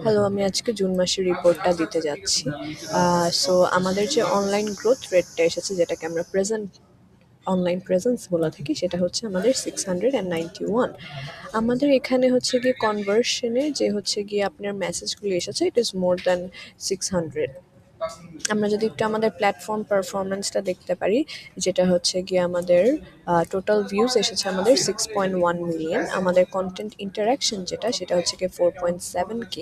Hello, আমি আজকে June মাসের রিপোর্টটা দিতে যাচ্ছি। সো আমাদের যে অনলাইন গ্রোথ রেটটা এসেছে, যেটাকে আমরা অনলাইন প্রেজেন্স বলে থাকি, সেটা হচ্ছে আমাদের 691। আমাদের এখানে হচ্ছে গিয়ে কনভার্সনে যে হচ্ছে গিয়ে আপনার মেসেজগুলি এসেছে, ইট ইজ মোর দ্যান 600। আমরা যদি একটু আমাদের প্ল্যাটফর্ম পারফরমেন্সটা দেখতে পারি, যেটা হচ্ছে গিয়ে আমাদের টোটাল ভিউজ এসেছে আমাদের 6.1 মিলিয়ন। আমাদের কন্টেন্ট ইন্টারাকশন যেটা, সেটা হচ্ছে গিয়ে 4.7K,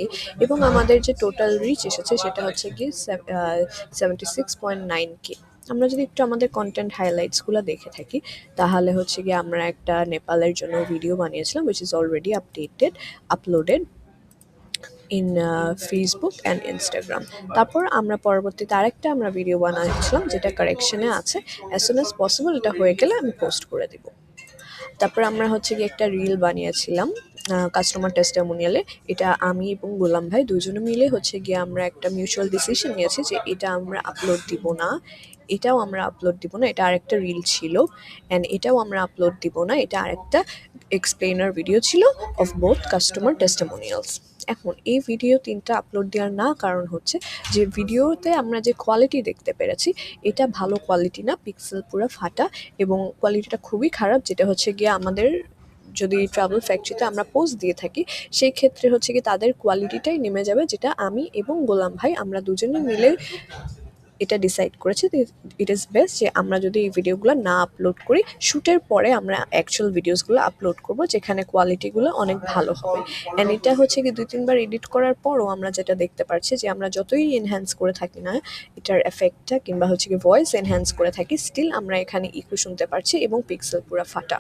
এবং আমাদের যে টোটাল রিচ এসেছে সেটা হচ্ছে গিয়ে 76.9K। আমরা যদি একটু আমাদের কন্টেন্ট হাইলাইটসগুলো দেখে থাকি, তাহলে হচ্ছে গিয়ে আমরা একটা নেপালের জন্য ভিডিও বানিয়েছিলাম, which is already uploaded in Facebook and Instagram. তারপর আমরা পরবর্তীতে আরেকটা আমরা ভিডিও বানাচ্ছিলাম, যেটা কারেকশনে আছে। অ্যাজ সুন অ্যাজ পসিবল এটা হয়ে গেলে আমি পোস্ট করে দিব। তারপর আমরা হচ্ছে গিয়ে একটা রিল বানিয়েছিলাম কাস্টমার টেস্টিমোনিয়ালে। এটা আমি এবং গোলাম ভাই দুজনে মিলে হচ্ছে গিয়ে আমরা একটা মিউচুয়াল ডিসিশন নিয়েছি যে এটা আমরা আপলোড দিব না, এটাও আমরা আপলোড দিব না। এটা আরেকটা রিল ছিল, অ্যান্ড এটাও আমরা আপলোড দিব না। এটা আরেকটা এক্সপ্লেনার ভিডিও ছিল অফ বোথ কাস্টমার টেস্টিমোনিয়ালস। এখন এই ভিডিও তিনটা আপলোড দেওয়ার না কারণ হচ্ছে যে ভিডিওতে আমরা যে কোয়ালিটি দেখতে পেরেছি, এটা ভালো কোয়ালিটি না, পিক্সেল পুরো ফাটা এবং কোয়ালিটিটা খুবই খারাপ। যেটা হচ্ছে গিয়ে আমাদের যদি ট্রাভেল ফ্যাক্টরিতে আমরা পোস্ট দিয়ে থাকি, সেই ক্ষেত্রে হচ্ছে কি তাদের কোয়ালিটিটাই নেমে যাবে, যেটা আমি এবং গোলাম ভাই আমরা দুজনে মিলে এটা ডিসাইড করেছি। ইট ইজ বেস্ট যে আমরা যদি এই ভিডিওগুলো না আপলোড করি, শ্যুটের পরে আমরা অ্যাকচুয়াল ভিডিওসগুলো আপলোড করব, যেখানে কোয়ালিটিগুলো অনেক ভালো হবে। অ্যান্ড এটা হচ্ছে কি 2-3 বার এডিট করার পরও আমরা যেটা দেখতে পারছি যে আমরা যতই এনহ্যান্স করে থাকি না এটার এফেক্টটা, কিংবা হচ্ছে কি ভয়েস এনহ্যান্স করে থাকি, স্টিল আমরা এখানে ইকো শুনতে পারছি এবং পিক্সেল পুরো ফাটা।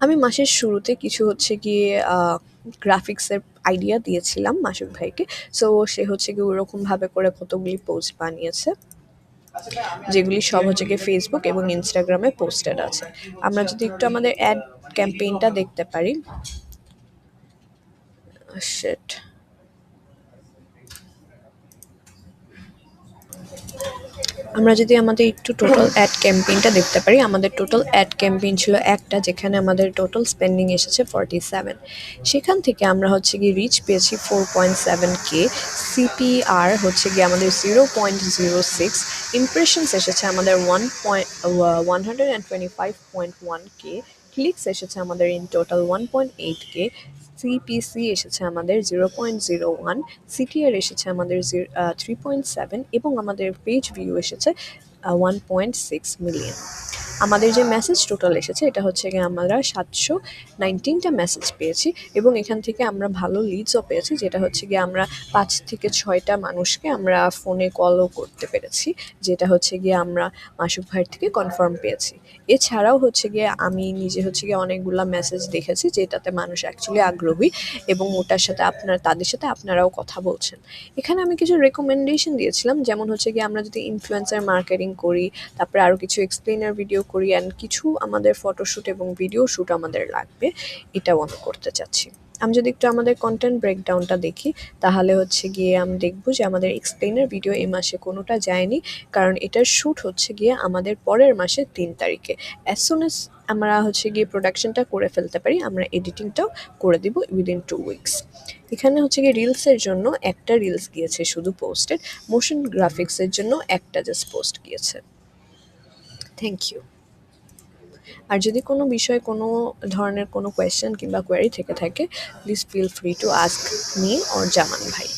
আমি মাসের শুরুতে কিছু হচ্ছে গিয়ে গ্রাফিক্সের আইডিয়া দিয়েছিলাম মাসুক ভাইকে। সো সে হচ্ছে গিয়ে ওরকমভাবে করে কতগুলি পোস্ট বানিয়েছে, যেগুলি সব হচ্ছে গিয়ে ফেসবুক এবং ইনস্টাগ্রামে পোস্টেড আছে। আমরা যদি একটু আমাদের অ্যাড ক্যাম্পেইনটা দেখতে পারি, শিট, আমরা যদি আমাদের একটু টোটাল অ্যাড ক্যাম্পেইনটা দেখতে পারি, আমাদের টোটাল অ্যাড ক্যাম্পেইন ছিল একটা, যেখানে আমাদের টোটাল স্পেন্ডিং এসেছে 47। সেখান থেকে আমরা হচ্ছে গিয়ে রিচ পেয়েছি 4.7K, সিপিআর হচ্ছে গিয়ে আমাদের 0.06, ইমপ্রেশনস এসেছে আমাদের 125.1K, ক্লিকস এসেছে আমাদের ইন টোটাল 1.8K, সিপিসি এসেছে আমাদের 0.01, সিটিআর এসেছে আমাদের 3.7, এবং আমাদের পেজ ভিউ এসেছে 1.6 মিলিয়ন। আমাদের যে মেসেজ টোটাল এসেছে, এটা হচ্ছে গিয়ে আমরা 719টা মেসেজ পেয়েছি, এবং এখান থেকে আমরা ভালো লিডসও পেয়েছি, যেটা হচ্ছে গিয়ে আমরা 5 থেকে 6টা মানুষকে আমরা ফোনে কলও করতে পেরেছি, যেটা হচ্ছে গিয়ে আমরা মাসুক ভাইয়ের থেকে কনফার্ম পেয়েছি। এছাড়াও হচ্ছে গিয়ে আমি নিজে হচ্ছে গিয়ে অনেকগুলা মেসেজ দেখেছি যেটাতে মানুষ অ্যাকচুয়ালি আগ্রহী, এবং ওটার সাথে তাদের সাথে আপনারাও কথা বলছেন। এখানে আমি কিছু রেকমেন্ডেশন দিয়েছিলাম, যেমন হচ্ছে গিয়ে আমরা যদি ইনফ্লুয়েন্সার মার্কেটিং করি, তারপরে আরও কিছু এক্সপ্লেনার ভিডিও করি, অ্যান্ড কিছু আমাদের ফটোশ্যুট এবং ভিডিও শ্যুট আমাদের লাগবে, এটাও আমি করতে চাচ্ছি। আমি যদি একটু আমাদের কন্টেন্ট ব্রেকডাউনটা দেখি, তাহলে হচ্ছে গিয়ে আমি দেখবো যে আমাদের এক্সপ্লেনার ভিডিও এই মাসে কোনোটা যায়নি, কারণ এটার শ্যুট হচ্ছে গিয়ে আমাদের পরের মাসের 3 তারিখে। অ্যাজ সুন অ্যাজ আমরা হচ্ছে গিয়ে প্রোডাকশনটা করে ফেলতে পারি, আমরা এডিটিংটাও করে দিব উইদিন 2 উইকস। এখানে হচ্ছে গিয়ে রিলসের জন্য একটা রিলস গিয়েছে শুধু পোস্টেড, মোশন গ্রাফিক্সের জন্য একটা জাস্ট পোস্ট গিয়েছে। Thank you. আর যদি কোনো বিষয়ে কোনো ধরনের কোনো কোয়েশ্চেন কিংবা কোয়ারি থেকে থাকে, please feel free to ask me or Zaman ভাই।